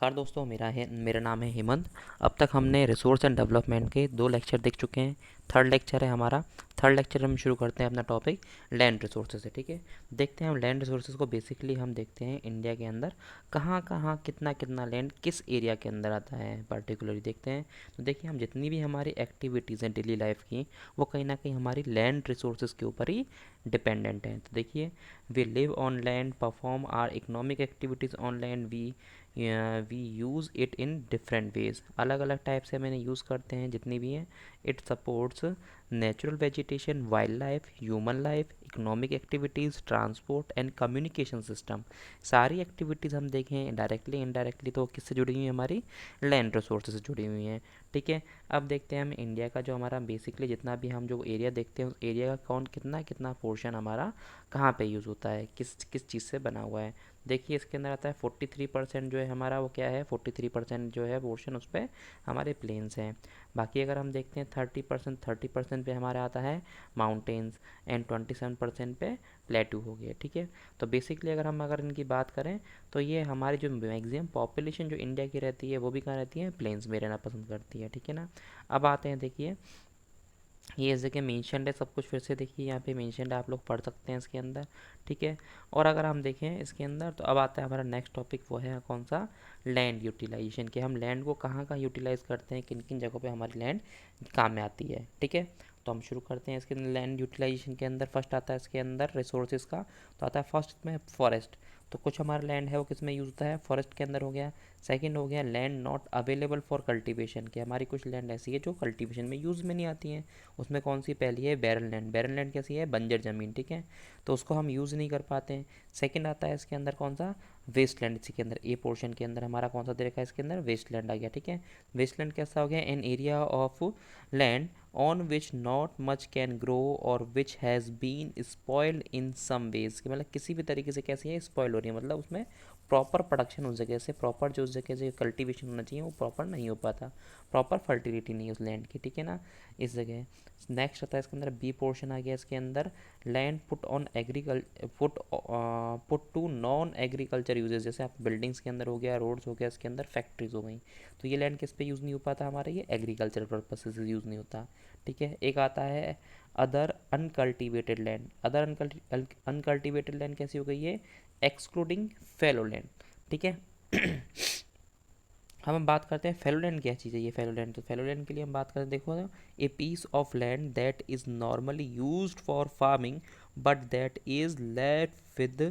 नमस्कार दोस्तों, मेरा नाम है हेमंत। अब तक हमने रिसोर्स एंड डेवलपमेंट के 2 लेक्चर देख चुके हैं। थर्ड लेक्चर है हमारा। थर्ड लेक्चर हम शुरू करते हैं अपना टॉपिक लैंड रिसोर्सेज से। ठीक है, देखते हैं हम लैंड रिसोर्सेज को। बेसिकली हम देखते हैं इंडिया के अंदर कहाँ कहाँ कितना कितना लैंड किस एरिया के अंदर आता है, पर्टिकुलरली देखते हैं। तो देखिए, हम जितनी भी हमारी एक्टिविटीज़ हैं डेली लाइफ की, वो कहीं ना कहीं हमारी लैंड रिसोर्सेज के ऊपर ही डिपेंडेंट हैं। तो देखिए, we live on land, perform are economic activities on land, we use it in different ways. अलग अलग टाइप से मैंने यूज़ करते हैं जितनी भी हैं। It supports natural vegetation, wild life, human life, economic activities, transport and communication system. सारी एक्टिविटीज़ हम देखें डायरेक्टली इनडायरेक्टली तो किससे जुड़ी हुई है, हमारी लैंड रिसोर्सेज से जुड़ी हुई हैं। ठीक है, अब देखते हैं हम इंडिया का जो हमारा बेसिकली जितना भी हम जो एरिया देखते हैं, उस एरिया का कौन कितना कितना पोर्शन हमारा कहाँ पे यूज़ होता है, किस किस चीज़ से बना हुआ है। देखिए, इसके अंदर आता है 43% जो है हमारा, वो क्या है, 43% जो है पोर्शन उस पर हमारे प्लेन्स हैं। बाकी अगर हम देखते हैं 30% पे हमारा आता है माउंटेन्स, एंड 27% पे प्लेटू हो गया। ठीक है, तो बेसिकली अगर इनकी बात करें तो ये हमारी जो मैक्सिमम पॉपुलेशन जो इंडिया की रहती है वो भी कहाँ रहती है, प्लेन्स में रहना पसंद करती है। ठीक है ना। अब आते हैं, देखिए ये इस जगह मेंशन्ड है सब कुछ, फिर से देखिए यहाँ पे मेंशन्ड है, आप लोग पढ़ सकते हैं इसके अंदर। ठीक है, और अगर हम देखें इसके अंदर तो अब आता है हमारा नेक्स्ट टॉपिक, वो है कौन सा, लैंड यूटिलाइजेशन, कि हम लैंड को कहाँ कहाँ यूटिलाइज करते हैं, किन किन जगहों पे हमारी लैंड काम में आती है। ठीक है, तो हम शुरू करते हैं इसके लैंड यूटिलाइजेशन के अंदर। फर्स्ट आता है इसके अंदर रिसोर्सेज का, तो आता है फर्स्ट में फॉरेस्ट। तो कुछ हमारा लैंड है वो किस में यूज़ होता है, फॉरेस्ट के अंदर हो गया। सेकंड हो गया land not available for cultivation, कि हमारी कुछ लैंड ऐसी है जो कल्टीवेशन में यूज़ में नहीं आती हैं। उसमें कौन सी पहली है, बैरन लैंड। बैरन लैंड कैसी है, बंजर ज़मीन। ठीक है, तो उसको हम यूज़ नहीं कर पाते हैं। सेकंड आता है इसके अंदर कौन सा, वेस्ट लैंड। इसी के अंदर ए पोर्शन के अंदर हमारा कौन सा दे रखा है, इसके अंदर वेस्ट लैंड आ गया। ठीक है, वेस्ट लैंड कैसा हो गया, an area of land on which not much can grow और which has been spoiled in some ways, कि मतलब किसी भी तरीके से कैसी है, स्पॉइल हो रही है, मतलब उसमें प्रॉपर प्रोडक्शन उस जगह से, प्रॉपर जो उस जगह से कल्टीवेशन होना चाहिए वो प्रॉपर नहीं हो पाता, प्रॉपर फर्टिलिटी नहीं है उस लैंड की। ठीक है ना, इस जगह। नेक्स्ट आता है इसके अंदर बी पोर्शन आ गया इसके अंदर, land put on agricultural put to non agriculture uses, जैसे आप बिल्डिंग्स के अंदर हो गया, रोड्स हो गया, इसके अंदर फैक्ट्रीज हो गई, तो ये लैंड किस पे यूज़ नहीं हो पाता हमारा, ये एग्रीकल्चर पर्पज से यूज़ नहीं होता। ठीक है, एक आता है other uncultivated land. Other uncultivated land कैसी हो गई है, एक्सक्लूडिंग फेलो लैंड। ठीक है, हम बात करते हैं फेलोलैंड क्या चीज़ है, ये फेलोलैंड, तो फेलोलैंड के लिए हम बात करते हैं, देखो, a piece of land that is normally used for farming but that is left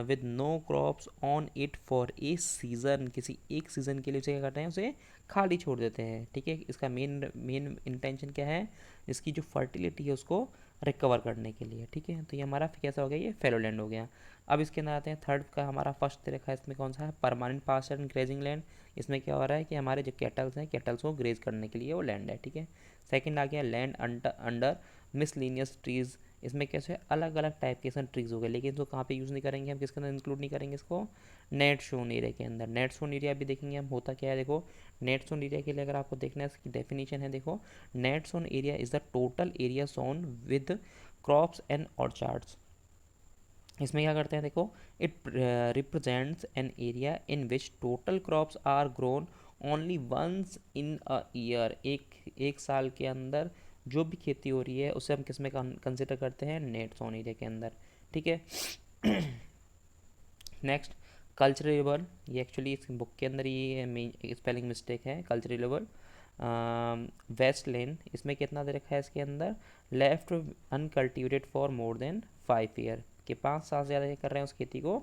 with no crops on it for a season, किसी एक सीज़न के लिए उसे क्या करते हैं, उसे खाली छोड़ देते हैं। ठीक है, इसका मेन मेन इंटेंशन क्या है, इसकी जो फर्टिलिटी है उसको रिकवर करने के लिए। ठीक है, तो ये हमारा कैसा हो गया, ये फेलोलैंड हो गया। अब इसके अंदर आते हैं थर्ड का, हमारा फर्स्ट दे रखा है इसमें कौन सा है, permanent pasture and grazing land. इसमें क्या हो रहा है कि हमारे जो कैटल्स हैं, कैटल्स को ग्रेज करने के लिए वो लैंड है। ठीक है, सेकंड आ गया लैंड अंडर मिसलीनियस ट्रीज। इसमें कैसे अलग अलग टाइप के ट्रीज हो गए, लेकिन इसको कहाँ पे यूज़ नहीं करेंगे हम, किसके अंदर इंक्लूड नहीं करेंगे इसको, नेट शोन एरिया के अंदर। नेट शोन एरिया भी देखेंगे हम होता क्या है। देखो, नेट शोन एरिया के लिए अगर आपको देखना है, इसकी डेफिनेशन है, देखो, net sown area is the total area sown with crops and orchards. इसमें क्या करते हैं, देखो, it represents an area in which total crops are grown only once in a year. एक साल के अंदर जो भी खेती हो रही है उसे हम किस में कंसिडर करते हैं, नेट सोन एरिया के अंदर। ठीक है, नेक्स्ट कल्चरेबल, ये एक्चुअली इस बुक के अंदर ये स्पेलिंग मिस्टेक है, कल्चरेबल वेस्ट लेन। इसमें कितना दे रखा है इसके अंदर, left uncultivated for more than 5 year, कि 5 साल से ज़्यादा ये कर रहे हैं उस खेती को,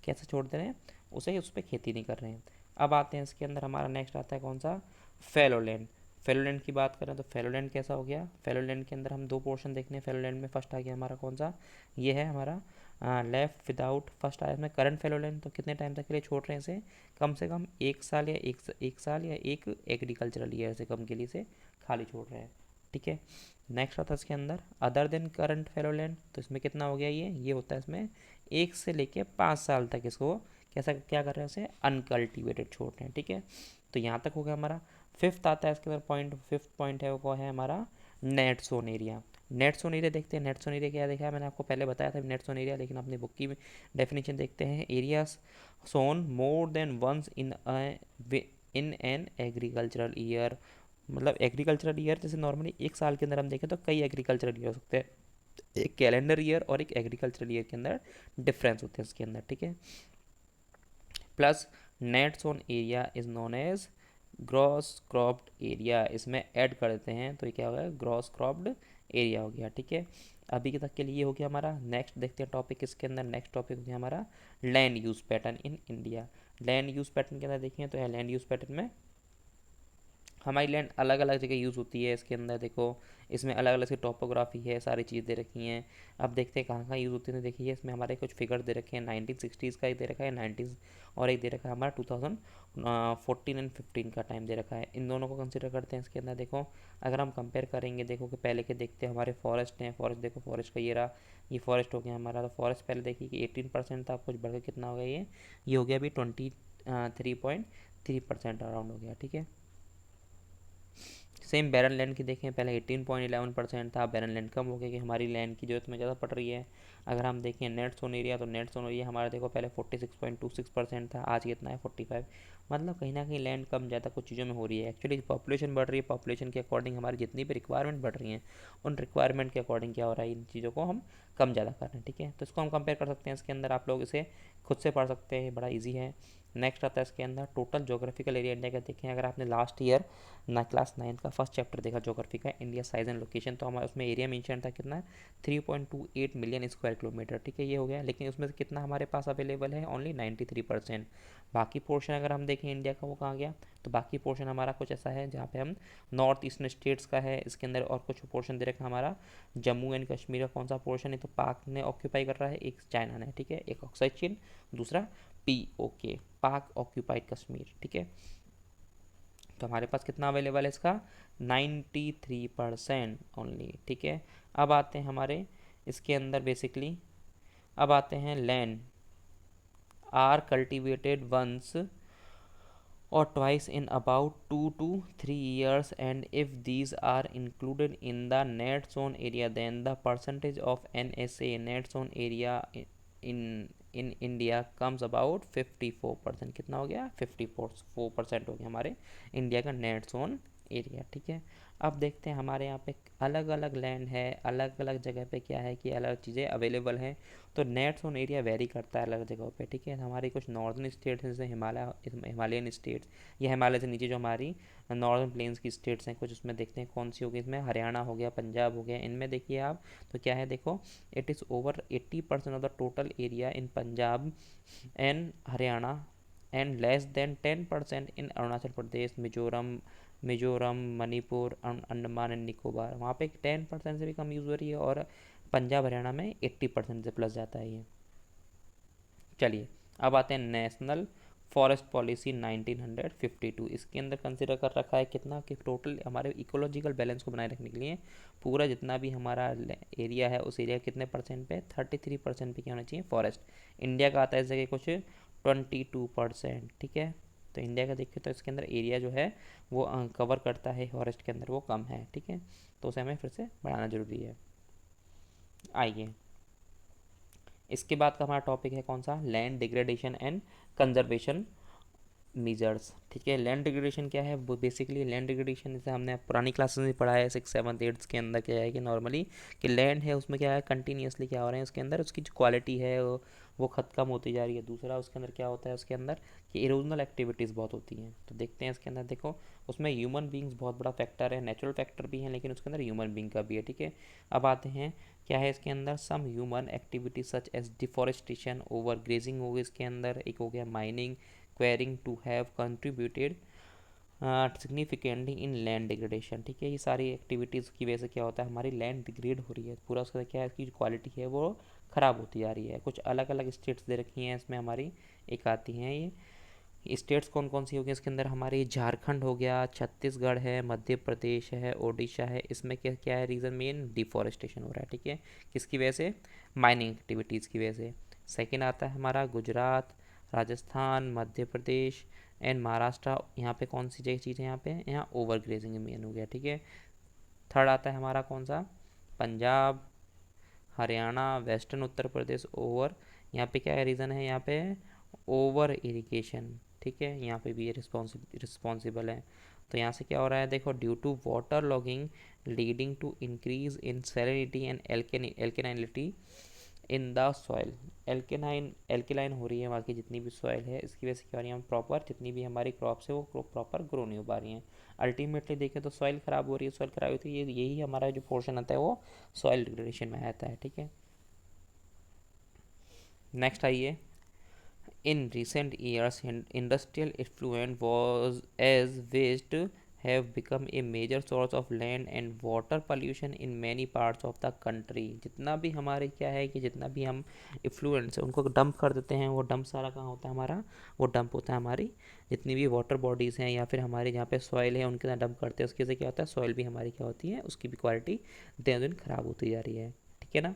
कैसे छोड़ दे रहे हैं उसे, उस पर खेती नहीं कर रहे हैं। अब आते हैं इसके अंदर, हमारा नेक्स्ट आता है कौन सा, फेलोलैंड। फेलोलैंड की बात करें तो फेलोलैंड कैसा हो गया, फेलोलैंड के अंदर हम 2 पोर्शन देखने हैं फेलोलैंड में। फर्स्ट आ गया हमारा कौन सा, ये है हमारा लेफ्ट विदाउट, फर्स्ट आया इसमें करंट फेलोलैंड, तो कितने टाइम तक के लिए छोड़ रहे हैं इसे, कम से कम 1 साल या एक साल या एक एग्रीकल्चरल ईयर से कम के लिए इसे खाली छोड़ रहे हैं। ठीक है, नेक्स्ट आता है इसके अंदर अदर देन करंट फेलोलैंड, तो इसमें कितना हो गया, ये होता है इसमें 1 से लेके 5 साल तक इसको कैसा क्या कर रहे हैं, उसे अनकल्टिवेटेड छोड़ रहे हैं। ठीक है, तो यहाँ तक हो गया हमारा। फिफ्थ आता है इसके अंदर पॉइंट, फिफ्थ पॉइंट है वो है हमारा net sown area. Net sown area देखते हैं। नेट सोन एरिया क्या देखा है, मैंने आपको पहले बताया था नेट सोन एरिया, लेकिन अपनी बुक की डेफिनेशन देखते हैं। Area sown more than once in an agricultural year, मतलब एग्रीकल्चरल ईयर जैसे नॉर्मली एक साल के अंदर हम देखें तो कई एग्रीकल्चरल ईयर हो सकते हैं, एक कैलेंडर ईयर और एक एग्रीकल्चरल ईयर के अंदर डिफरेंस होते हैं इसके अंदर, ठीक है। Plus net sown area is known as gross cropped area, इसमें ऐड कर देते हैं तो ये क्या होगा, ग्रॉस क्रॉप्ड एरिया हो गया, ठीक है। अभी के तक के लिए हो गया हमारा। नेक्स्ट देखते हैं टॉपिक इसके अंदर। नेक्स्ट टॉपिक हो गया हमारा land use pattern in India. Land use pattern के अंदर देखें तो लैंड यूज पैटर्न में हमारी लैंड अलग अलग जगह यूज़ होती है। इसके अंदर देखो इसमें अलग अलग सी टोपोग्राफी है, सारी चीज़ दे रखी हैं। अब देखते हैं कहाँ कहाँ यूज़ होती है। देखिए इसमें हमारे कुछ फिगर दे रखे हैं, 1960s का एक दे रखा है, 90s, और एक दे रखा है हमारा 2014 एंड 15 का टाइम दे रखा है। इन दोनों को कंसिडर करते हैं इसके अंदर। देखो अगर हम कंपेयर करेंगे, देखो कि पहले के देखते हैं हमारे फॉरेस्ट हैं। फॉरेस्ट देखो, फॉरेस्ट का ये रहा, ये फॉरेस्ट हो गया हमारा। तो फॉरेस्ट पहले देखिए कि 18% था, कुछ बढ़कर कितना हो गया, ये हो गया अभी 23.3% अराउंड हो गया, ठीक है। सेम बैरन लैंड की देखें, पहले 18.11% था, बैरन लैंड कम हो गया कि हमारी लैंड की ज़रूरत में ज़्यादा पड़ रही है। अगर हम देखें नेट सोन एरिया, तो नेट सोन एरिया हमारा देखो पहले 46.26% था, आज कितना है 45। मतलब कहीं ना कहीं लैंड कम ज़्यादा कुछ चीज़ों में हो रही है। एक्चुअली पॉपुलेशन बढ़ रही है, पॉपुलेशन के अकॉर्डिंग हमारी जितनी भी रिक्वायरमेंट बढ़ रही हैं, उन रिक्वायरमेंट के अकॉर्डिंग क्या हो रहा है, इन चीज़ों को हम कम ज़्यादा कर रहे हैं, ठीक है। तो इसको हम कंपेयर कर सकते हैं इसके अंदर, आप लोग इसे खुद से पढ़ सकते हैं, बड़ा ईजी है। नेक्स्ट आता है इसके अंदर टोटल जोग्राफिकल एरिया इंडिया का। देखें अगर आपने लास्ट ईयर ना क्लास 9 का फर्स्ट चैप्टर देखा ज्योग्राफी का, इंडिया साइज एंड लोकेशन, तो हमारे उसमें एरिया मेंशन था कितना, 3.28 मिलियन स्क्वायर किलोमीटर, ठीक है, ये हो गया। लेकिन उसमें से कितना हमारे पास अवेलेबल है, ओनली 93%। बाकी पोर्शन अगर हम देखें इंडिया का, वो कहाँ गया, तो बाकी पोर्शन हमारा कुछ ऐसा है जहाँ पे हम नॉर्थ ईस्टर्न स्टेट्स का है इसके अंदर, और कुछ पोर्शन दे रखा हमारा जम्मू एंड कश्मीर का। कौन सा पोर्शन है, तो पाक ने ऑक्यूपाई कर रहा है, एक चाइना ने, ठीक है, एक ऑक्साइड चीन, दूसरा POK, पाक ऑक्यूपाइड कश्मीर, ठीक है। तो हमारे पास कितना अवेलेबल है इसका, 93% ओनली, ठीक है। अब आते हैं हमारे इसके अंदर बेसिकली, अब आते हैं land are cultivated once or twice in about 2 to 3 years, and if these are included in the net zone area, then the percentage of NSA net zone area in in India comes about 54%। कितना हो गया, 54% हो गया हमारे India का net zone area, ठीक है। अब देखते हैं हमारे यहाँ पे अलग अलग लैंड है, अलग अलग जगह पे क्या है कि अलग चीज़ें अवेलेबल हैं। तो नेट जोन एरिया वेरी करता है अलग जगहों पे, ठीक है। हमारी कुछ नॉर्दर्न स्टेट्स हैं जैसे हिमालयन स्टेट्स, या हिमालय से नीचे जो हमारी नॉर्दर्न प्लेन्स की स्टेट्स हैं कुछ, उसमें देखते हैं कौन सी होगी। इसमें हरियाणा हो गया, पंजाब हो गया, इनमें देखिए आप तो क्या है, देखो it is over 80% of the total area in Punjab and Haryana, and less than 10% in Arunachal Pradesh, Mizoram, Manipur, Andaman and Nicobar. वहाँ पे 10% से भी कम यूज़ हो रही है, और पंजाब हरियाणा में 80% से प्लस जाता है ये। चलिए अब आते हैं नेशनल फॉरेस्ट पॉलिसी 1952। इसके अंदर कंसिडर कर रखा है कितना कि टोटल हमारे इकोलॉजिकल बैलेंस को बनाए रखने के लिए पूरा जितना भी हमारा एरिया है, उस एरिया कितने परसेंट पे, 33% पे क्या होना चाहिए, फॉरेस्ट। इंडिया का आता है इस जगह कुछ 22%, ठीक है। तो इंडिया का देखिए तो इसके अंदर एरिया जो है वो कवर करता है फॉरेस्ट के अंदर, वो कम है, ठीक है। तो उसे हमें फिर से बढ़ाना ज़रूरी है। आइए इसके बाद का हमारा टॉपिक है कौन सा, land degradation and conservation measures, ठीक है। लैंड डिग्रेडेशन क्या है, वो बेसिकली लैंड डिग्रेडेशन जैसे हमने पुरानी क्लासेस में पढ़ा है 6, 7, 8 के अंदर, क्या है कि नॉर्मली कि लैंड है उसमें क्या है कंटिन्यूसली क्या हो रहे हैं उसके अंदर, उसकी जो क्वालिटी है वो ख़त्म होती जा रही है। दूसरा उसके अंदर क्या होता है, उसके अंदर कि इरोजनल एक्टिविटीज़ बहुत होती हैं। तो देखते हैं इसके अंदर, देखो उसमें ह्यूमन बींग्स बहुत बड़ा फैक्टर है, नेचुरल फैक्टर भी है, लेकिन उसके अंदर ह्यूमन बींग का भी है, ठीक है। अब आते हैं क्या है इसके अंदर, some human activities such as deforestation, over grazing हो गई इसके अंदर, एक हो गया mining, quarrying to have contributed significantly in land degradation, ठीक है। ये सारी एक्टिविटीज़ की वजह से क्या होता है, हमारी लैंड डिग्रेड हो रही है, पूरा उसका क्या है, इसकी जो क्वालिटी है वो ख़राब होती जा रही है। कुछ अलग अलग स्टेट्स दे रखी हैं इसमें हमारी, एक आती हैं ये स्टेट्स कौन कौन सी होगी इसके अंदर, हमारी झारखंड हो गया, छत्तीसगढ़ है, मध्य प्रदेश है, ओडिशा है। इसमें क्या क्या है रीज़न, मेन डिफॉरेस्टेशन हो रहा है, ठीक है। किसकी वजह से, माइनिंग एक्टिविटीज़ की वजह से। सेकेंड आता है हमारा गुजरात, राजस्थान, मध्य प्रदेश एंड महाराष्ट्र। यहाँ पे कौन सी जगह चीज़ है, यहाँ पे यहाँ ओवर ग्रेजिंग मेन हो गया, ठीक है। थर्ड आता है हमारा कौन सा, पंजाब, हरियाणा, वेस्टर्न उत्तर प्रदेश ओवर, यहाँ पे क्या है रीज़न है, यहाँ पे ओवर इरिगेशन, ठीक है, यहाँ पे भी ये रिस्पॉन्सिबल है। तो यहाँ से क्या हो रहा है देखो, due to water logging leading to increase in salinity and एल्केनाइलिटी इन द सॉइल, एल्केलाइन हो रही है वहाँ की जितनी भी सॉइल है, इसकी वजह से क्या हो रही है, हम प्रॉपर जितनी भी हमारी क्रॉप्स है वो प्रॉपर ग्रो नहीं हो पा रही हैं। अल्टीमेटली देखें तो सॉइल ख़राब हो रही है, सॉइल ख़राब होती है, यही हमारा जो पोर्शन आता है वो सॉइल डिग्रेडेशन में आता है, ठीक है। नेक्स्ट आइए, in recent years, industrial effluent was as waste have become a major source of land and water pollution in many parts of the country। जितना भी हमारे क्या है कि जितना भी हम इफ्लुएंट्स है उनको डंप कर देते हैं, वो डंप सारा कहाँ होता है हमारा, वो डंप होता है हमारी जितनी भी वाटर बॉडीज़ हैं या फिर हमारे जहाँ पे सॉइल है उनके साथ डंप करते हैं। उसके से क्या होता है, सॉइल भी हमारी क्या होती है, उसकी भी क्वालिटी दिन दिन ख़राब होती जा रही है, ठीक है ना।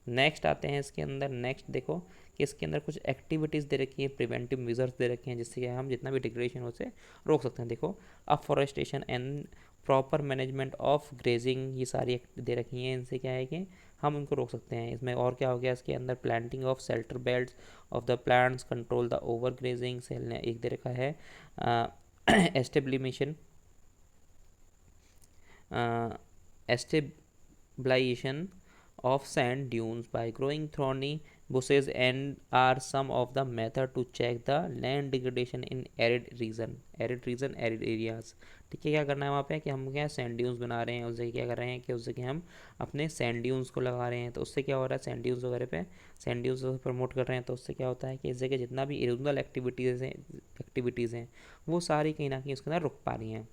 नेक्स्ट आते हैं इसके अंदर, नेक्स्ट देखो कि इसके अंदर कुछ एक्टिविटीज़ दे रखी है, प्रिवेंटिव मेजर्स दे रखे हैं जिससे हम जितना भी डिग्रेडेशन हो उसे रोक सकते हैं। देखो afforestation and proper management of grazing, ये सारी दे रखी हैं, इनसे क्या है कि हम उनको रोक सकते हैं। इसमें और क्या हो गया इसके अंदर, planting of shelter belts of the plants, control the over grazing, सेल ने एक दे रखा है एस्टेब्लिमेशन एस्टेब्लाइजेशन of sand dunes by growing thorny bushes and are some of the method to check the land degradation in arid areas। ठीक है, क्या करना है वहाँ पे कि हम क्या सैंड ड्यून्स बना रहे हैं, उस जगह क्या कर रहे हैं कि उस जगह हम अपने सैंड ड्यून्स को लगा रहे हैं, तो उससे क्या हो रहा है, सैंड ड्यून्स वगैरह पे सैंड ड्यून्स प्रमोट कर रहे हैं, तो उससे क्या होता है कि इस जगह जितना भी इरोजनल एक्टिविटीज़ हैं वो सारी कहीं ना कहीं उसके अंदर रुक पा रही हैं।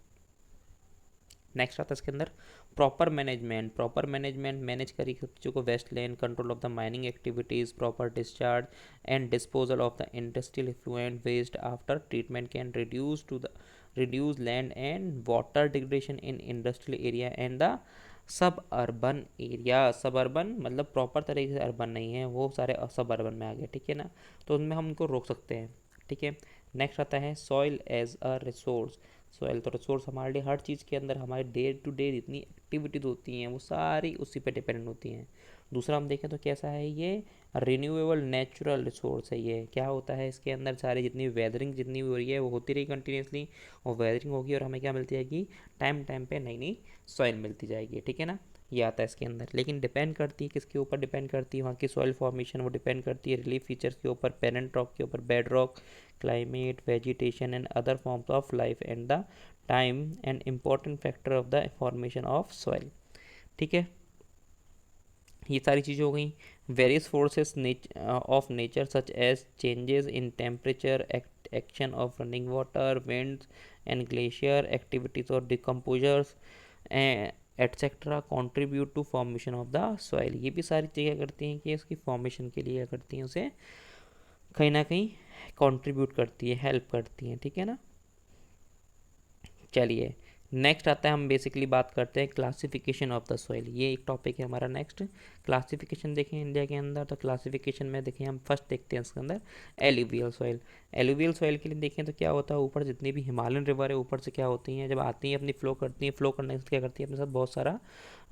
नेक्स्ट आता है इसके अंदर प्रॉपर मैनेजमेंट मैनेज करी चीज़ों को, waste land, control of the mining activities, proper discharge and disposal of the industrial effluent waste after treatment can reduce land and water degradation in industrial area and the suburban area. Suburban मतलब proper तरीके से urban नहीं है, वो सारे सब urban में आ गए, ठीक है ना, तो उनमें हम उनको रोक सकते हैं, ठीक है। नेक्स्ट आता है soil as a resource. Soil तो रिसोर्स हमारे लिए हर चीज़ के अंदर हमारे डे टू डे जितनी एक्टिविटीज होती हैं वो सारी उसी पे डिपेंडेंट होती हैं। दूसरा हम देखें तो कैसा है, ये रिन्यूएबल नेचुरल रिसोर्स है। ये क्या होता है, इसके अंदर सारी जितनी वेदरिंग जितनी भी हो रही है वो होती रही कंटिन्यूसली, और वेदरिंग होगी और हमें क्या मिलती जाएगी, टाइम टाइम पे नई नई सॉइल मिलती जाएगी, ठीक है ना। ये आता है इसके अंदर, लेकिन डिपेंड करती है किसके ऊपर डिपेंड करती है, वहाँ की सॉइल फॉर्मेशन वो डिपेंड करती है रिलीफ फीचर्स के ऊपर, पेरेंट रॉक के ऊपर, bed rock, climate, vegetation and other forms of life and the time and important factor of the formation of soil, ठीक है। ये सारी चीज़ें हो गई। Various forces of nature such as changes in temperature, action of running water, winds and glacier activities और decomposers etcetera contribute to formation of the soil. ये भी सारी चीज़ें करती हैं कि उसकी फॉर्मेशन के लिए क्या करती हैं, उसे कहीं ना कहीं कंट्रीब्यूट करती है, हेल्प करती हैं, ठीक है ना। चलिए नेक्स्ट आता है, हम बेसिकली बात करते हैं क्लासिफिकेशन ऑफ द सॉइल। ये एक टॉपिक है हमारा। नेक्स्ट क्लासिफिकेशन देखें इंडिया के अंदर, तो क्लासिफिकेशन में देखें हम फर्स्ट देखते हैं इसके अंदर एलुवियल सॉइल। एलुवियल सॉइल के लिए देखें तो क्या होता है, ऊपर जितनी भी हिमालयन रिवर है ऊपर से क्या होती हैं, जब आती हैं अपनी फ्लो करती हैं, फ्लो करने से क्या करती है अपने साथ बहुत सारा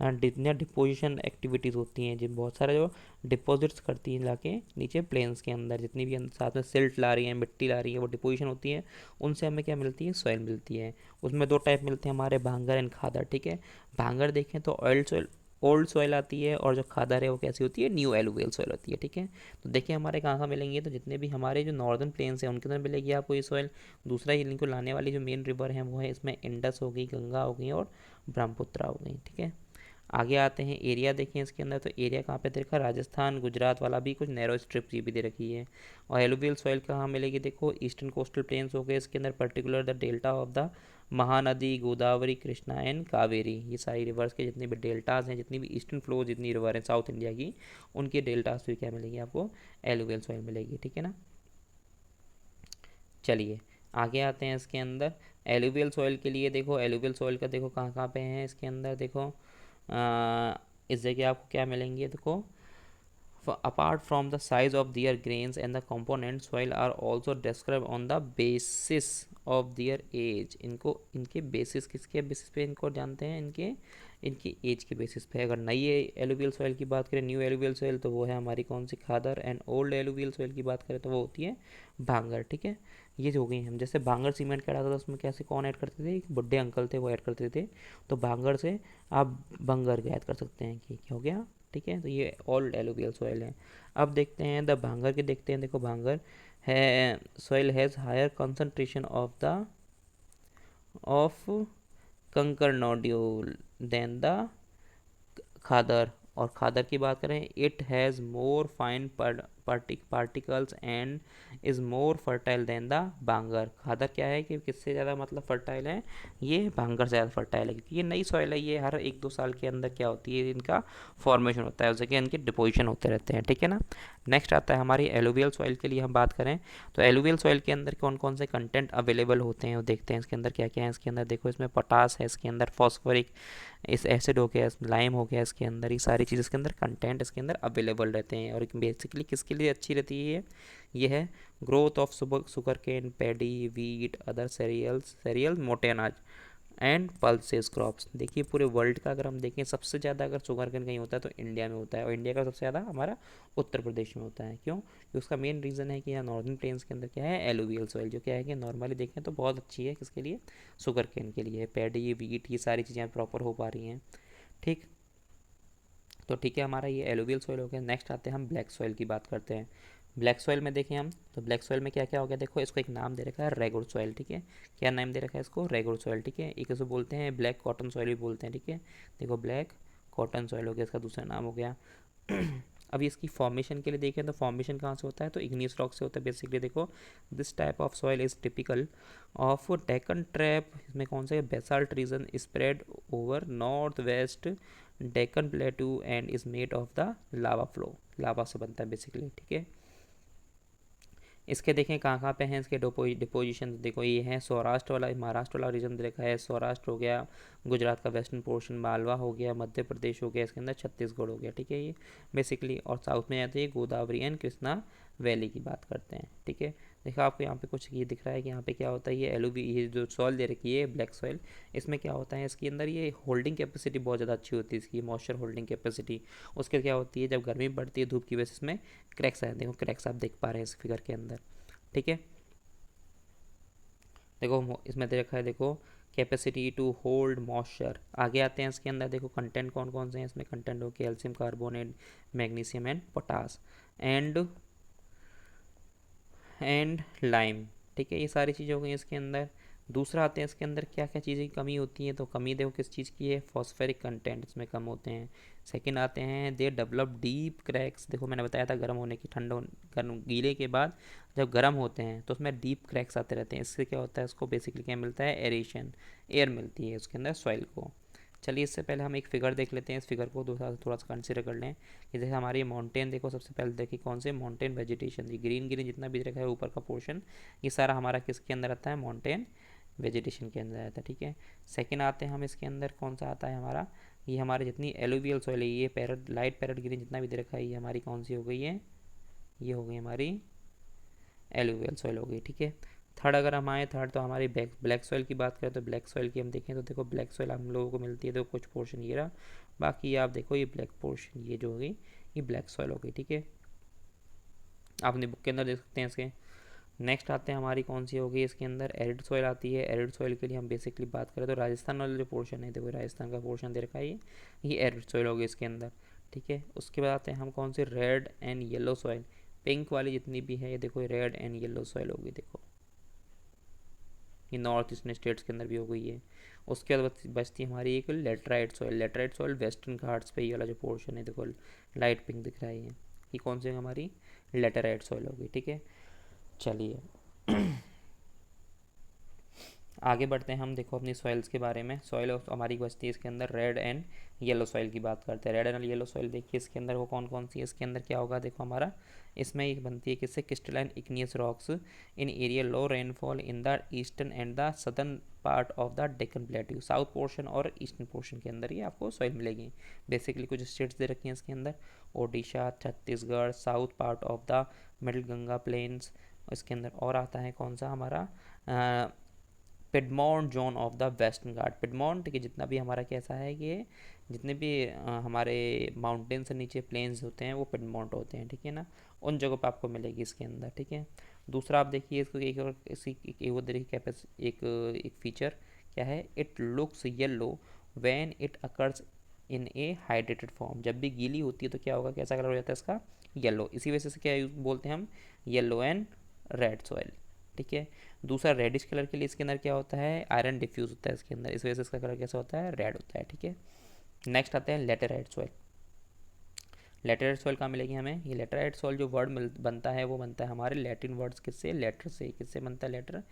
डिपोजिशन एक्टिविटीज़ होती हैं, जिन बहुत सारे जो डिपॉजिट्स करती हैं लाके नीचे प्लेन्स के अंदर, जितनी भी साथ में सिल्ट ला रही हैं, मिट्टी ला रही है, वो डिपोजिशन होती है, उनसे हमें क्या मिलती है, सॉइल मिलती है। उसमें दो टाइप मिलते हैं हमारे, भांगर एंड खादर, ठीक है। भांगर देखें तो ओल्ड सॉइल आती है, और जो खादर है वो कैसी होती है, न्यू एलुवियल सॉइल होती है, ठीक है। तो देखिए हमारे कहाँ कहाँ मिलेंगे, तो जितने भी हमारे जो नॉर्दर्न प्लेन्स हैं उनके अंदर मिलेगी आपको ये सॉइल। दूसरा ये इनको लाने वाली जो मेन रिवर है वो है, इसमें इंडस हो गई, गंगा हो गई और ब्रह्मपुत्रा हो गई, ठीक है। आगे आते हैं एरिया देखें इसके अंदर, तो एरिया कहाँ पे देखा, राजस्थान गुजरात वाला भी कुछ नैरो स्ट्रिप ये भी दे रखी है। और एलुवियल सॉइल कहाँ मिलेगी, देखो ईस्टर्न कोस्टल प्लेन्स हो गए, इसके अंदर particular the delta of the Mahanadi, Godavari, Krishna and Kaveri, ये सारी रिवर्स के जितने भी डेल्टाज हैं, जितनी भी ईस्टर्न फ्लो जितनी रिवर हैं साउथ इंडिया की, उनके डेल्टाज भी क्या मिलेगी आपको, एलुवियल सॉइल मिलेगी, ठीक है ना। चलिए आगे आते हैं इसके अंदर एलुवियल सॉइल के लिए। देखो एलुवियल सॉइल का देखो कहाँ कहाँ पे हैं इसके अंदर, देखो इस जगह आपको क्या मिलेंगे, देखो apart from the size of their grains and the components, soil are also described on the basis of their age। इनको इनके बेसिस किसके बेसिस पे इनको जानते हैं, इनके इनकी एज के बेसिस पे। अगर नई एलुवियल सॉइल की बात करें, न्यू एलुवियल सॉइल, तो वो है हमारी कौन सी, खादर। एंड ओल्ड एलुवियल सॉइल की बात करें तो वो होती है भांगर, ठीक है। ये जो हो गई हम, जैसे भांगर सीमेंट क्या था उसमें कैसे कौन ऐड करते थे, एक बुढ़े अंकल थे वो ऐड करते थे, तो भांगर से आप बंगर ऐड कर सकते हैं कि क्या हो गया, ठीक है। तो ये ओल्ड एलुवियल सॉइल है। अब देखते हैं द भांगर के, देखते हैं, देखो भांगर है soil has higher concentration of kankar nodule than the khadar. और खादर की बात करें, it has more fine particles and is more fertile than the bangar. Khadar क्या है कि किससे ज़्यादा मतलब फर्टाइल है, ये बांगर से ज़्यादा फर्टाइल है, क्योंकि ये नई सॉइल है, ये हर 1-2 साल के अंदर क्या होती है, इनका फॉर्मेशन होता है, उस जगह इनके डिपोजिशन होते रहते हैं, ठीक है ना। नेक्स्ट आता है हमारी एलुवियल सॉइल के लिए हम बात करें तो एलुवियल सॉइल के अंदर कौन कौन से कंटेंट अवेलेबल होते हैं वो देखते हैं। इसके अंदर क्या क्या है, इसके अंदर देखो, इसमें पोटास है, इसके अंदर फॉस्फोरिक इस एसिड हो गया, लाइम हो गया, इसके अंदर ये सारी चीज़ इसके अंदर कंटेंट इसके अंदर अवेलेबल रहते हैं। और बेसिकली किसके लिए अच्छी रहती है ये है growth of sugarcane, paddy, wheat, other cereals मोटे अनाज एंड पल्सेस क्रॉप्स। देखिए पूरे वर्ल्ड का अगर हम देखें, सबसे ज़्यादा अगर शुगर केन कहीं होता है तो इंडिया में होता है, और इंडिया का सबसे ज़्यादा हमारा उत्तर प्रदेश में होता है। क्यों? क्योंकि उसका मेन रीज़न है कि यहाँ नॉर्दर्न प्लेन्स के अंदर क्या है, एलुवियल सॉइल, जो क्या है कि नॉर्मली देखें तो बहुत अच्छी है, किसके लिए, शुगर केन के लिए। पैडी, वीट, ये सारी चीज़ें प्रॉपर हो पा रही हैं, ठीक। तो ठीक है, हमारा ये एलुवियल सॉइल हो गया। नेक्स्ट आते हैं हम ब्लैक सॉइल की बात करते हैं। ब्लैक सॉइल में देखें हम, तो ब्लैक सॉइल में क्या क्या हो गया, देखो इसको एक नाम दे रखा है रेगुड़ सॉइल, ठीक है। क्या नाम दे रखा है इसको, रेगुड़ सॉइल, ठीक है। एक इसको बोलते हैं ब्लैक कॉटन सॉइल भी बोलते हैं, ठीक है। देखो ब्लैक कॉटन सॉइल हो गया, इसका दूसरा नाम हो गया। अभी इसकी फॉर्मेशन के लिए देखें तो फॉर्मेशन कहाँ से होता है, तो इग्नियस रॉक से होता है बेसिकली। देखो this type of soil is typical of Deccan trap. इसमें कौन सा, basalt region spread over north west Deccan plateau and is made of the lava flow. Lava से बनता है बेसिकली, ठीक है। इसके देखें कहाँ कहाँ पे हैं इसके डिपोजिशन, देखो ये है सौराष्ट्र वाला, महाराष्ट्र वाला रीजन देखा है, सौराष्ट्र हो गया, गुजरात का वेस्टर्न पोर्शन, मालवा हो गया, मध्य प्रदेश हो गया, इसके अंदर छत्तीसगढ़ हो गया, ठीक है। ये बेसिकली, और साउथ में जाते हैं गोदावरी एंड कृष्णा वैली की बात करते हैं, ठीक है। देखो आपको यहाँ पे कुछ ये दिख रहा है कि यहाँ पे क्या होता है, ये जो सॉइल दे रखी है ब्लैक सॉइल, इसमें क्या होता है, इसके अंदर ये होल्डिंग कैपेसिटी बहुत ज़्यादा अच्छी होती है, इसकी मॉइस्चर होल्डिंग कैपेसिटी। उसके क्या होती है, जब गर्मी बढ़ती है धूप की वजह से इसमें क्रैक्स आए, देखो क्रैक्स आप देख पा रहे हैं इस फिगर के अंदर, ठीक है। देखो इसमें दे रखा है, देखो कैपेसिटी टू होल्ड मॉइस्चर। आगे आते हैं इसके अंदर, देखो कंटेंट कौन कौन से हैं इसमें, कंटेंट हो calcium carbonate, magnesium and potash and lime, ठीक है। ये सारी चीज़ें हो गई इसके अंदर। दूसरा आते हैं इसके अंदर क्या क्या चीज़ें की कमी होती है, तो कमी देखो किस चीज़ की है, फॉस्फेरिक कंटेंट इसमें कम होते हैं। सेकंड आते हैं दे डेवलप डीप क्रैक्स। देखो मैंने बताया था गर्म होने की, गर्म गीले के बाद जब गर्म होते हैं तो उसमें डीप क्रैक्स आते रहते हैं। इससे क्या होता है, उसको बेसिकली क्या मिलता है, एरेशन, एयर मिलती है उसके अंदर सॉइल को। चलिए इससे पहले हम एक फिगर देख लेते हैं, इस फिगर को थोड़ा सा कंसिडर कर लें कि जैसे हमारी माउंटेन, देखो सबसे पहले देखिए कौन से माउंटेन वेजिटेशन, ये ग्रीन ग्रीन जितना भी रखा है ऊपर का पोर्शन, ये सारा हमारा किसके अंदर आता है, माउंटेन वेजिटेशन के अंदर आता है, ठीक है। सेकंड आते हैं हम इसके अंदर, कौन सा आता है हमारा, ये हमारे जितनी एलुवियल सॉइल है, ये पैरेट लाइट पैरेट ग्रीन जितना भी दे रखा है, ये हमारी कौन सी हो गई है, ये हो गई हमारी एलुवियल सॉइल हो गई, ठीक है। थर्ड अगर हम आए, थर्ड तो हमारी ब्लैक सॉइल की बात करें तो ब्लैक सॉइल की हम देखें तो देखो ब्लैक सॉइल हम लोगों को मिलती है, तो कुछ पोर्शन ये रहा, बाकी आप देखो ये ब्लैक पोर्शन, ये जो हो गई ये ब्लैक सॉइल हो गई, ठीक है। आप अपनी बुक के अंदर देख सकते हैं इसके। नेक्स्ट आते हैं हमारी कौन सी होगी इसके अंदर, एरिड सॉइल आती है। एरिड सॉइल के लिए हम बेसिकली बात करें तो राजस्थान वाला जो पोर्शन है, देखो राजस्थान का पोर्शन दे रखा है, ये एरिड सॉइल होगी इसके अंदर, ठीक है। उसके बाद आते हैं हम कौन से, red and yellow soil. Pink वाली जितनी भी है ये देखो रेड एंड येलो सॉइल होगी, देखो ये नॉर्थ ईस्टर्न स्टेट्स के अंदर भी हो गई है। उसके बाद बचती हमारी एक laterite soil. Laterite soil western Ghats पे ये वाला जो पोर्शन है देखो लाइट पिंक दिख रहा है, ये कौन सी हमारी लेटराइट सॉइल होगी, ठीक है। चलिए आगे बढ़ते हैं हम, देखो अपनी सॉइल्स के बारे में। सॉइल हमारी बचती है इसके अंदर रेड एंड येलो सॉइल की बात करते हैं। रेड एंड येलो सॉइल देखिए इसके अंदर वो कौन कौन सी है, इसके अंदर क्या होगा, देखो हमारा इसमें एक बनती है किससे, crystalline igneous rocks in area low rainfall in the eastern and the southern part of the Deccan plateau. South portion और ईस्टर्न पोर्शन के अंदर ये आपको सॉइल मिलेगी। बेसिकली कुछ स्टेट्स दे रखी हैं इसके अंदर, Odisha, Chhattisgarh, south part of the middle Ganga plains. इसके अंदर और आता है कौन सा हमारा piedmont zone of the western Ghat. Piedmont के जितना भी हमारा कैसा है कि जितने भी हमारे माउंटेन से नीचे प्लेन्स होते हैं वो पिडमॉन्ट होते हैं, ठीक है ना, उन जगहों पे आपको मिलेगी इसके अंदर, ठीक है। दूसरा आप देखिए इसको एक और इसी एक वो देखिए एक एक फीचर क्या है, it looks yellow when it occurs in A hydrated form. जब भी गीली होती है तो क्या होगा, कैसा कलर हो जाता है इसका, येलो। इसी वजह से क्या बोलते हैं हम, येलो एंड रेड सॉइल, ठीक है। दूसरा रेडिश कलर के लिए इसके अंदर क्या होता है, आयरन डिफ्यूज होता है इसके अंदर, इस वजह से इसका कलर कैसा होता है, रेड होता है, ठीक है। नेक्स्ट आते हैं लेटेराइट सॉइल। लेटेराइट सॉइल कहाँ मिलेगी हमें, ये लेटेराइट सॉइल जो वर्ड बनता है वो बनता है हमारे लैटिन वर्ड्स किससे, लेटर से। किससे बनता है लेटर,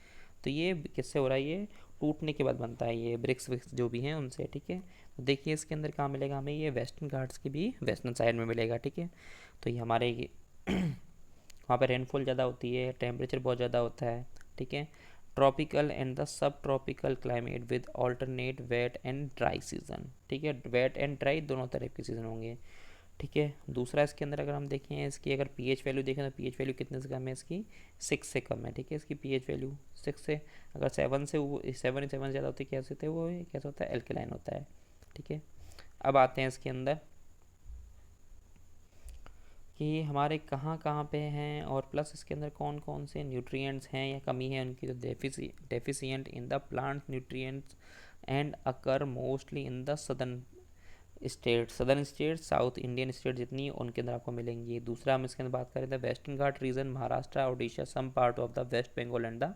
तो ये किससे हो रहा है, ये टूटने के बाद बनता है, ये ब्रिक्स विक्स जो भी हैं उनसे, ठीक है। तो देखिए इसके अंदर कहाँ मिलेगा हमें, ये वेस्टर्न घाट्स की भी वेस्टर्न साइड में मिलेगा, ठीक है। तो ये हमारे वहाँ पर रेनफॉल ज़्यादा होती है, टेम्परेचर बहुत ज़्यादा होता है, ठीक है। Tropical and the subtropical climate with alternate wet and dry season, ठीक है। वेट एंड ड्राई दोनों तरह के सीज़न होंगे, ठीक है। दूसरा इसके अंदर अगर हम देखें, इसकी अगर पीएच वैल्यू देखें तो पीएच वैल्यू कितने से कम है, इसकी 6 से कम है, ठीक है। इसकी पीएच वैल्यू 6 से, अगर 7 से वो 7 ज़्यादा होती है कैसे होते हैं वो, कैसा होता है, एल्केलाइन होता है, ठीक है। अब आते हैं इसके अंदर कि हमारे कहाँ कहाँ पे हैं और प्लस इसके अंदर कौन कौन से न्यूट्रिएंट्स हैं या कमी है उनकी, तो deficient in the plant nutrients and occur mostly in the southern state, south Indian state जितनी उनके अंदर आपको मिलेंगी। दूसरा हम इसके अंदर बात करें the western Ghat region, Maharashtra, Odisha, some part of the West Bengal and the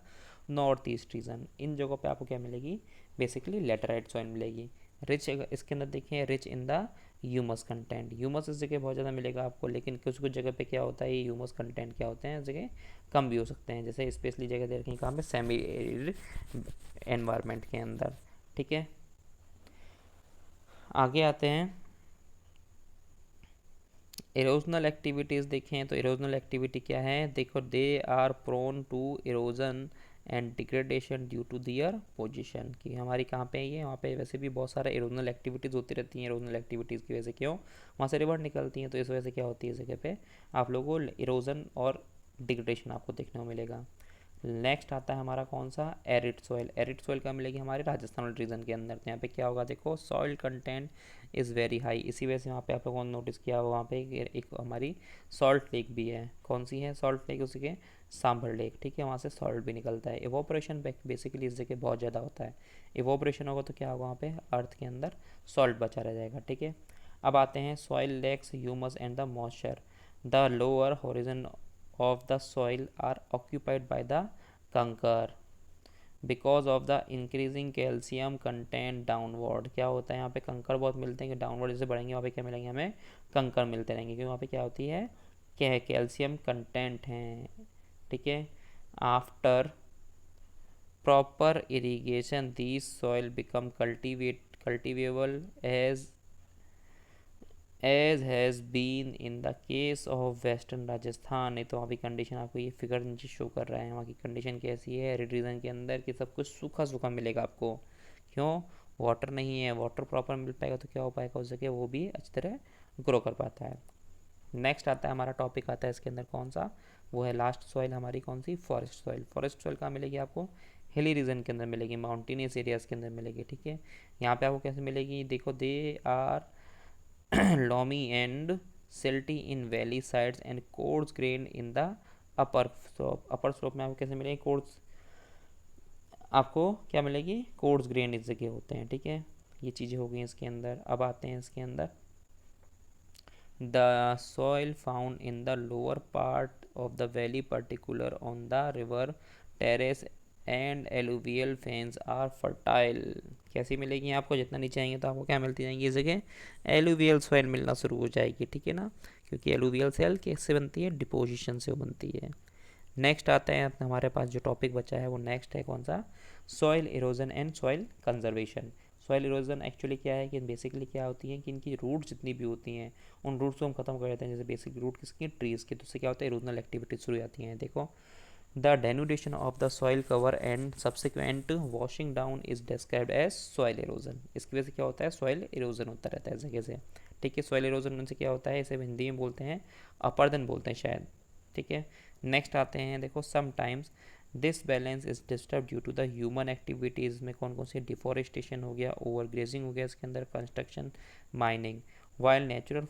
north east region, इन जगहों पे आपको क्या मिलेगी, बेसिकली लेटराइट सॉइल मिलेगी। रिच इसके अंदर देखें, rich in the humus content, humus इस जगह बहुत ज़्यादा मिलेगा आपको, लेकिन कुछ कुछ जगह पे क्या होता है, ये ह्यूमस कंटेंट क्या होते हैं इस जगह कम भी हो सकते हैं, जैसे स्पेशली जगह दे रखी कहाँ पे, सेमी एरिड एनवायरनमेंट के अंदर, ठीक है। आगे आते हैं इरोजनल एक्टिविटीज़ देखें, तो इरोजनल एक्टिविटी क्या है, देखो they are prone to erosion and degradation due to their position, कि हमारी कहाँ पे है ये, वहाँ पे वैसे भी बहुत सारा इरोजनल एक्टिविटीज़ होती रहती हैं। इरोजनल एक्टिविटीज़ की वजह से क्यों, वहाँ से रिवर निकलती हैं, तो इस वजह से क्या होती है इस जगह पे आप लोगों को इरोजन और डिग्रेडेशन आपको देखने को मिलेगा। नेक्स्ट आता है हमारा कौन सा, एरिड सॉइल। एरिड सॉइल कहाँ मिलेगी, हमारे राजस्थान रीजन के अंदर। तो यहाँ पे क्या होगा, देखो soil content is very high, इसी वजह से वहाँ पे आप लोगों ने नोटिस किया होगा वहाँ पे एक हमारी सॉल्ट लेक भी है। कौन सी है सॉल्ट लेक, उसी के सांभर लेक, ठीक है, वहाँ से सॉल्ट भी निकलता है। इवोपरेशन बेसिकली इस जगह बहुत ज़्यादा होता है। इवोपरेशन होगा तो क्या होगा, वहाँ पे अर्थ के अंदर सॉल्ट बचा रह जाएगा, ठीक है। अब आते हैं soil lakhs humus and the moisture, the lower horizon of the soil are occupied by the कंकर because of the increasing calcium content downward. क्या होता है यहाँ पे, कंकर बहुत मिलते हैं कि डाउनवर्ड जैसे बढ़ेंगे वहाँ पे क्या मिलेंगे हमें, कंकर मिलते रहेंगे, क्योंकि वहाँ पे क्या होती है, क्या है, कैल्शियम कंटेंट है, ठीक है। After proper irrigation these soil become cultivable as has been in the case of western Rajasthan. नहीं तो वहाँ की कंडीशन आपको ये फिगर नीचे शो कर रहा है, वहाँ की कंडीशन कैसी है एरिड रीजन के अंदर, कि सब कुछ सूखा सूखा मिलेगा आपको। क्यों, वाटर नहीं है, वाटर प्रॉपर मिल पाएगा तो क्या हो पाएगा उस जगह, वो भी अच्छी तरह ग्रो कर पाता है। नेक्स्ट आता है हमारा टॉपिक आता है इसके अंदर कौन सा, वो है लास्ट सॉइल हमारी कौन सी, फॉरेस्ट सॉइल। फॉरेस्ट सॉइल कहाँ मिलेगी आपको, हिली रीजन के अंदर मिलेगी, माउंटेनियस एरियाज़ के अंदर मिलेगी, ठीक है। यहाँ पे आपको कैसे मिलेगी, देखो they are loamy and silty in valley sides and coarse grained in the upper slope। Upper slope में आपको कैसे मिलेगी, कोर्स आपको क्या मिलेगी, कोर्स ग्रेन इस जगह होते हैं, ठीक है। ये चीज़ें हो गई इसके अंदर। अब आते हैं इसके अंदर the soil found in the lower part of the valley particular on the river terrace and alluvial fans are fertile. कैसी मिलेगी आपको, जितना नीचे आएंगे तो आपको क्या मिलती जाएंगी इस जगह, एलुवियल सॉइल मिलना शुरू हो जाएगी, ठीक है ना, क्योंकि एलुवियल सेल कैसे बनती है, डिपोजिशन से वो बनती है। नेक्स्ट आता है हमारे पास जो टॉपिक बचा है वो नेक्स्ट है कौन सा, soil erosion and soil conservation. Soil erosion actually क्या है कि बेसिकली क्या होती है कि इनकी रूट जितनी भी होती हैं उन रूट्स को हम खत्म कर देते हैं, जैसे बेसिक रूट किसकी, ट्रीज़ की, तो उससे क्या होता है, इरोजनल एक्टिविटीज शुरू हो जाती हैं। देखो the denudation of the soil cover and subsequent washing down is described as soil erosion। इसकी वजह से क्या होता है, सॉइल इरोजन होता रहता है इस जगह से, ठीक है। सॉइल इरोजन से क्या होता है, इसे हिंदी में बोलते हैं अपरदन बोलते हैं शायद, ठीक है। नेक्स्ट आते हैं देखो sometimes this balance is disturb due to the human activities में कौन कौन सी, डिफॉरेस्टेशन हो गया, ओवर ग्रेजिंग हो गया इसके अंदर, construction, mining. While natural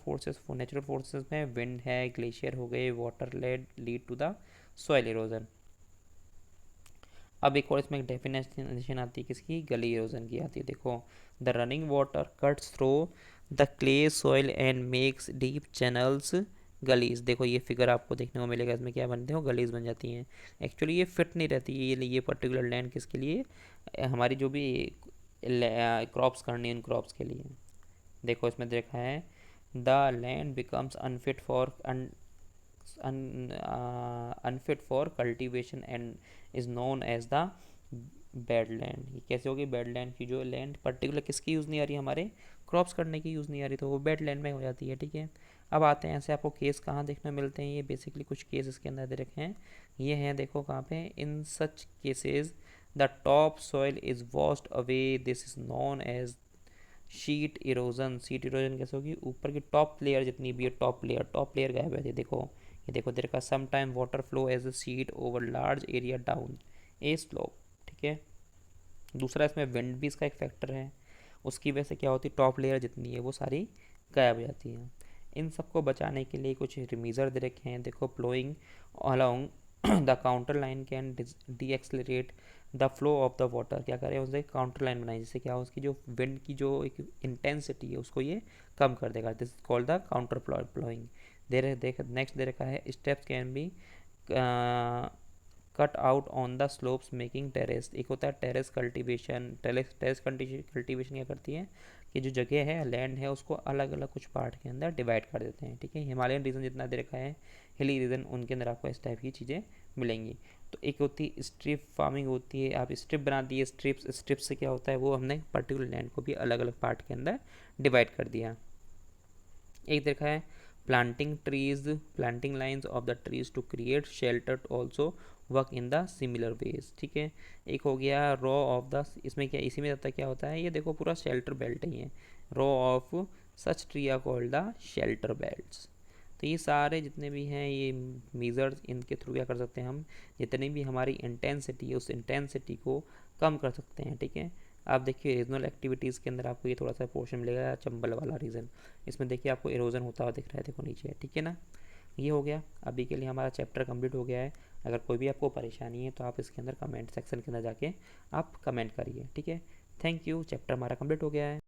forces में विंड है, ग्लेशियर हो गए, water lead lead to the soil erosion. अब एक और इसमें डेफिनेशन आती है किसकी, गली इरोजन की आती है। देखो, the running water cuts through the clay soil and makes deep channels gullies. देखो ये फिगर आपको देखने को मिलेगा, इसमें क्या बनते हो, गलीज बन जाती हैं। एक्चुअली ये फिट नहीं रहती है, ये पर्टिकुलर लैंड किसके लिए, हमारी जो भी क्रॉप्स करनी है उन क्रॉप्स के लिए। देखो इसमें देखा है, the land becomes unfit for cultivation and is known as the bad land. ये कैसे होगी बैड लैंड की, जो लैंड पर्टिकुलर किसकी यूज़ नहीं आ रही, हमारे क्रॉप्स करने की यूज़ नहीं आ रही, तो वो बैड लैंड में हो जाती है। ठीक है, अब आते हैं ऐसे आपको केस कहाँ देखने में मिलते हैं, ये बेसिकली कुछ केस इसके अंदर दे रखे हैं। ये हैं देखो कहाँ पे, in such cases the top soil is washed away, this is known as sheet erosion. Sheet erosion कैसे होगी, ऊपर की टॉप लेयर जितनी भी है, टॉप लेयर गायब है। देखो ये देखो देर का some time water flow as a sheet over large area down a slope. ठीक है, दूसरा इसमें विंड भी इसका एक फैक्टर है, उसकी वजह से क्या होती है, टॉप लेयर जितनी है वो सारी गायब हो जाती है। इन सबको बचाने के लिए कुछ रिमीजर दे रखे हैं। देखो, ploughing along the counter line can D accelerate the flow of the water. क्या करें, उसे काउंटर लाइन बनाई, जिससे क्या हो, उसकी जो विंड की जो एक इंटेंसिटी है उसको ये कम कर देगा। This is called the counter ploughing. देख नेक्स्ट दे रखा है, steps can be cut out on the slopes making terrace. एक होता है टेरेस कल्टीवेशन। टेरेस कल्टीवेशन क्या करती है कि जो जगह है, लैंड है, उसको अलग अलग कुछ पार्ट के अंदर डिवाइड कर देते हैं। ठीक है, हिमालयन रीजन जितना दे रखा है, हिली रीजन, उनके अंदर आपको इस टाइप की चीज़ें मिलेंगी। तो एक होती है स्ट्रिप फार्मिंग होती है, आप स्ट्रिप बना दिए, स्ट्रिप से क्या होता है, वो हमने पर्टिकुलर लैंड को भी अलग अलग पार्ट के अंदर डिवाइड कर दिया। एक देखा है planting lines of the trees to create shelter also work in the similar ways. ठीक है, एक हो गया रॉ ऑफ द, इसमें क्या, इसी में जाता क्या होता है, ये देखो पूरा शेल्टर बेल्ट ही है। Row of such tree are called the shelter belts. तो ये सारे जितने भी हैं ये मेजर्स, इनके थ्रू क्या कर सकते हैं हम, जितनी भी हमारी इंटेंसिटी है उस इंटेंसिटी को कम कर सकते हैं। ठीक है, आप देखिए रीजनल एक्टिविटीज़ के अंदर आपको ये थोड़ा सा पोर्शन मिलेगा, चंबल वाला रीजन। इसमें देखिए आपको इरोजन होता हुआ दिख रहा है, देखो नीचे, ठीक है ना। ये हो गया, अभी के लिए हमारा चैप्टर कंप्लीट हो गया है। अगर कोई भी आपको परेशानी है तो आप इसके अंदर कमेंट सेक्शन के अंदर जाके आप कमेंट करिए। ठीक है, थैंक यू, चैप्टर हमारा कंप्लीट हो गया है।